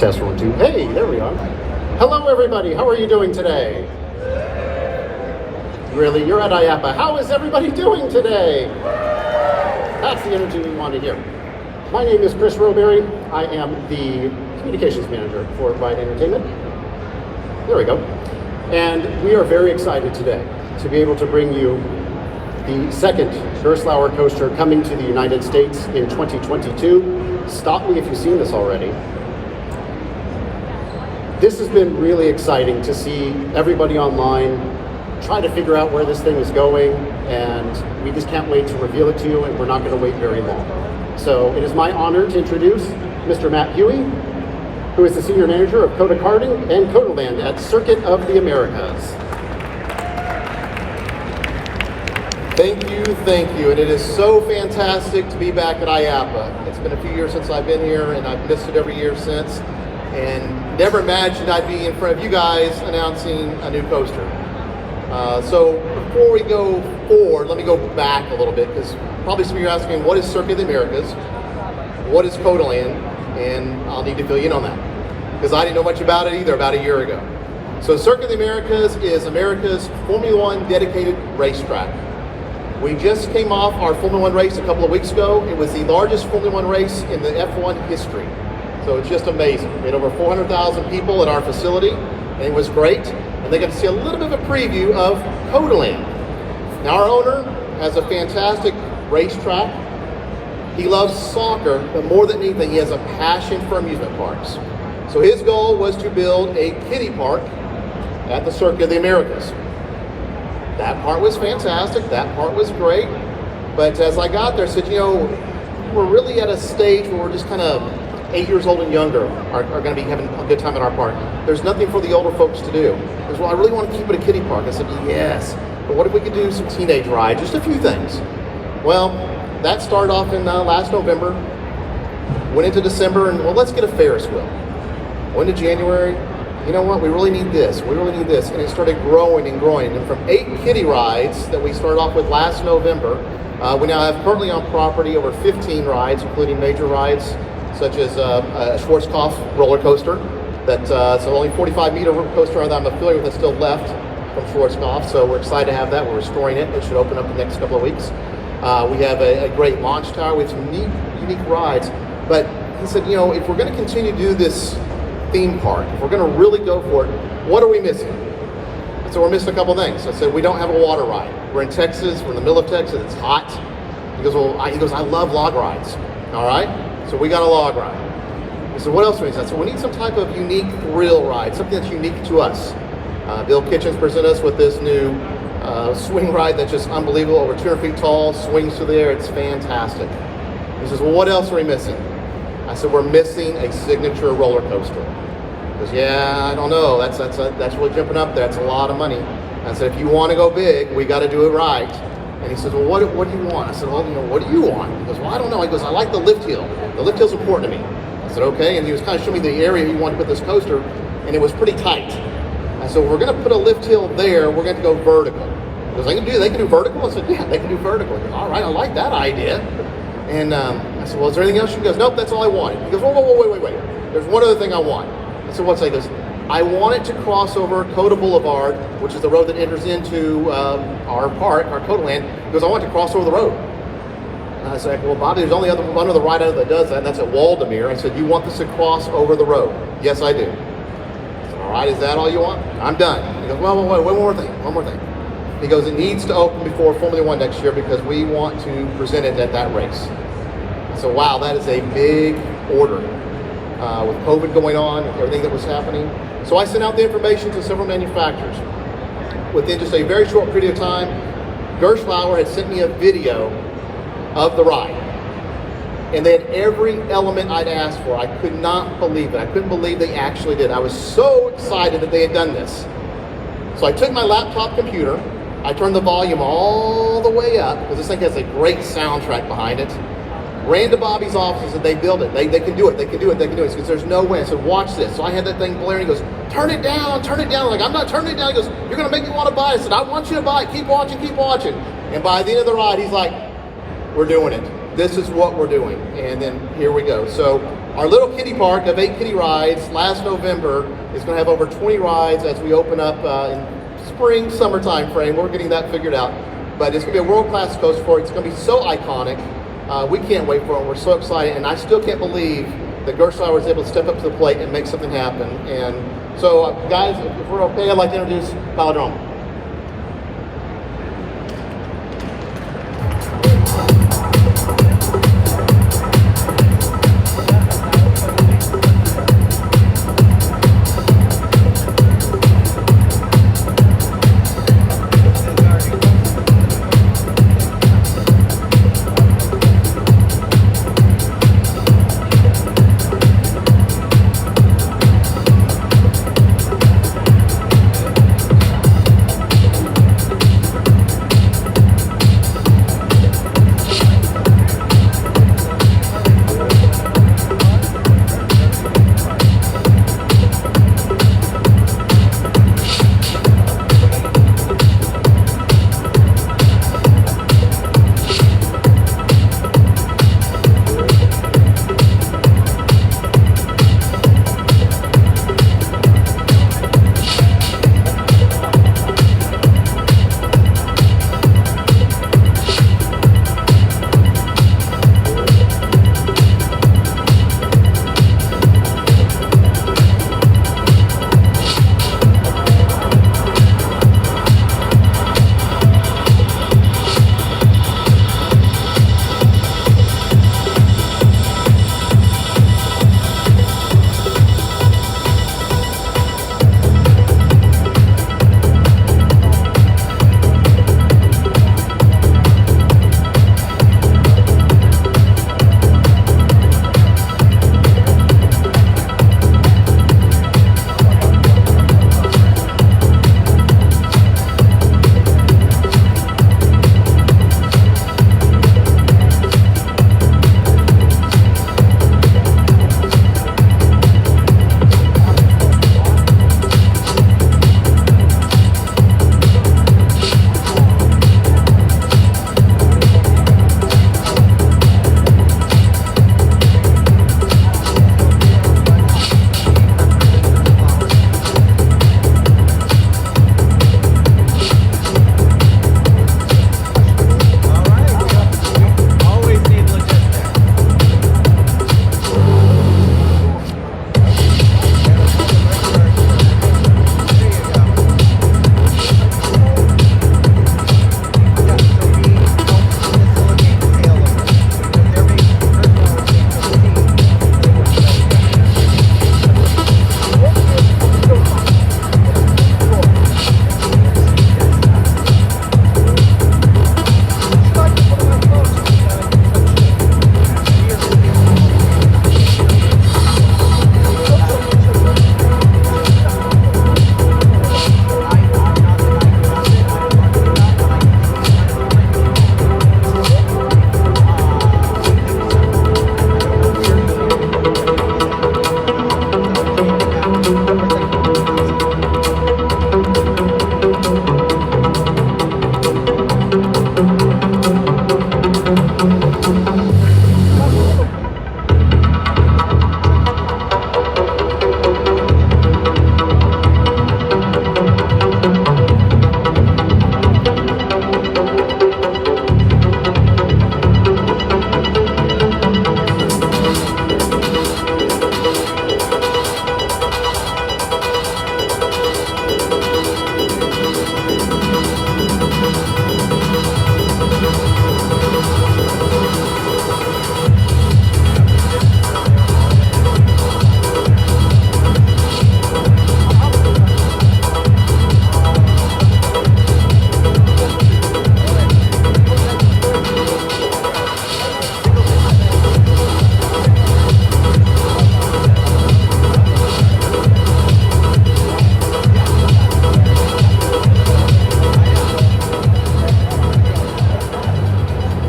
Test 1, 2. Hey, there we are. Hello, everybody. How are you doing today? Really? You're at IAAPA. How is everybody doing today? That's the energy we want to hear. My name is Chris Roberry. I am the communications manager for Ride Entertainment. There we go. And we are very excited today to be able to bring you the second Gerstlauer coaster coming to the United States in 2022. Stop me if you've seen this already. This has been really exciting to see everybody online try to figure out where this thing is going, and we just can't wait to reveal it to you, and we're not going to wait very long. So it is my honor to introduce Mr. Matt Huey, who is the Senior Manager of COTA Karting and COTALand at Circuit of the Americas. Thank you, and it is so fantastic to be back at IAAPA. It's been a few years since I've been here, and I've missed it every year since, and never imagined I'd be in front of you guys announcing a new coaster. So before we go forward, let me go back a little bit, because probably some of you are asking, what is Circuit of the Americas? What is COTALand? And I'll need to fill you in on that, because I didn't know much about it either about a year ago. So Circuit of the Americas is America's Formula One dedicated racetrack. We just came off our Formula One race a couple of weeks ago. It was the largest Formula One race in the F1 history. So it's just amazing. We had over 400,000 people at our facility, and it was great. And they got to see a little bit of a preview of COTALand. Now, our owner has a fantastic racetrack. He loves soccer, but more than anything, he has a passion for amusement parks. So his goal was to build a kiddie park at the Circuit of the Americas. That part was fantastic, that part was great, but as I got there, I said, you know, we're really at a stage where we're just kind of 8 years old and younger are going to be having a good time at our park. There's nothing for the older folks to do. He goes, well, I really want to keep it a kiddie park. I said, yes, but what if we could do some teenage rides, just a few things? Well, that started off in last November, went into December, and well, let's get a Ferris wheel. Went into January. You know what, we really need this, and it started growing and growing. And from 8 kiddie rides that we started off with last November, we now have currently on property over 15 rides, including major rides, such as a Schwarzkopf roller coaster. That's only 45-meter coaster that I'm familiar with that's still left from Schwarzkopf, so we're excited to have that. We're restoring it. It should open up in the next couple of weeks. We have a great launch tower. We have some unique rides. But he said, you know, if we're going to continue to do this theme park, if we're going to really go for it, what are we missing? I said, we're missing a couple things. I said, we don't have a water ride. We're in Texas, we're in the middle of Texas, it's hot. He goes, well, I love log rides. All right, so we got a log ride. He said, what else do we need? I said, we need some type of unique thrill ride, something that's unique to us. Bill Kitchens presented us with this new swing ride that's just unbelievable, over 200 feet tall, swings through the air, it's fantastic. He says, well, what else are we missing? I said, we're missing a signature roller coaster. He goes, yeah, I don't know. That's really jumping up there. That's a lot of money. I said, if you want to go big, we got to do it right. And he says, well, what do you want? I said, well, you know, what do you want? He goes, well, I don't know. He goes, I like the lift hill. The lift hill's important to me. I said, okay. And he was kind of showing me the area he wanted to put this coaster, and it was pretty tight. I said, well, we're going to put a lift hill there. We're going to go vertical. He goes, they can do vertical? I said, yeah, they can do vertical. He goes, all right, I like that idea. And I said, well, is there anything else? He goes, nope, that's all I wanted. He goes, whoa, wait. There's one other thing I want. I said, what's that? He goes, I want it to cross over COTA Boulevard, which is the road that enters into our park, our COTALand. He goes, I want it to cross over the road. And I said, well, Bobby, there's only one other ride out that does that, and that's at Waldemere. I said, you want this to cross over the road? Yes, I do. I said, all right, is that all you want? I'm done. He goes, well, wait, one more thing. He goes, it needs to open before Formula One next year because we want to present it at that race. So wow, that is a big order with COVID going on and everything that was happening. So I sent out the information to several manufacturers. Within just a very short period of time, Gerstlauer had sent me a video of the ride. And they had every element I'd asked for. I could not believe it. I couldn't believe they actually did. I was so excited that they had done this. So I took my laptop computer, I turned the volume all the way up, because this thing has a great soundtrack behind it. Ran to Bobby's office and they built it. They can do it. He goes, there's no way. I said, watch this. So I had that thing blaring. He goes, turn it down. Like, I'm not turning it down. He goes, you're going to make me want to buy it. I said, I want you to buy it. Keep watching. And by the end of the ride, he's like, we're doing it. This is what we're doing. And then here we go. So our little kiddie park of 8 kiddie rides last November is going to have over 20 rides as we open up in spring, summer time frame. We're getting that figured out. But it's going to be a world-class coaster for it. It's going to be so iconic. We can't wait for it. We're so excited. And I still can't believe that Gerstlauer was able to step up to the plate and make something happen. And so, guys, if we're okay, I'd like to introduce Palodrome.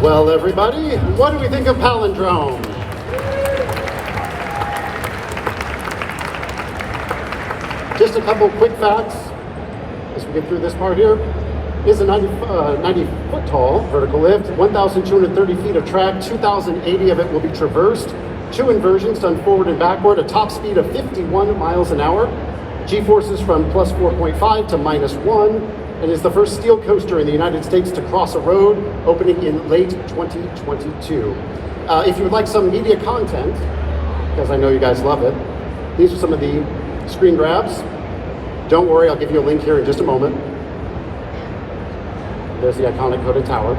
Well, everybody, what do we think of Palodrome? Just a couple quick facts as we get through this part here. is a 90-foot tall vertical lift, 1,230 feet of track, 2,080 of it will be traversed, 2 inversions done forward and backward, a top speed of 51 miles an hour, G-forces from plus 4.5 to minus 1, and is the first steel coaster in the United States to cross a road, opening in late 2022. If you would like some media content, because I know you guys love it, these are some of the screen grabs. Don't worry, I'll give you a link here in just a moment. There's the iconic Coda Tower.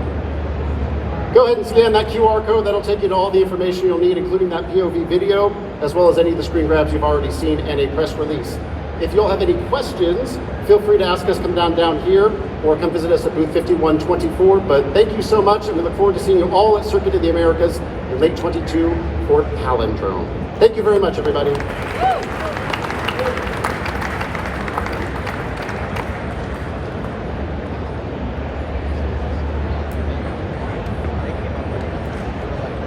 Go ahead and scan that QR code. That'll take you to all the information you'll need, including that POV video, as well as any of the screen grabs you've already seen and a press release. If you'll have any questions, feel free to ask us, come down here, or come visit us at booth 5124. But thank you so much, and we look forward to seeing you all at Circuit of the Americas in late 22 for Palodrome. Thank you very much, everybody.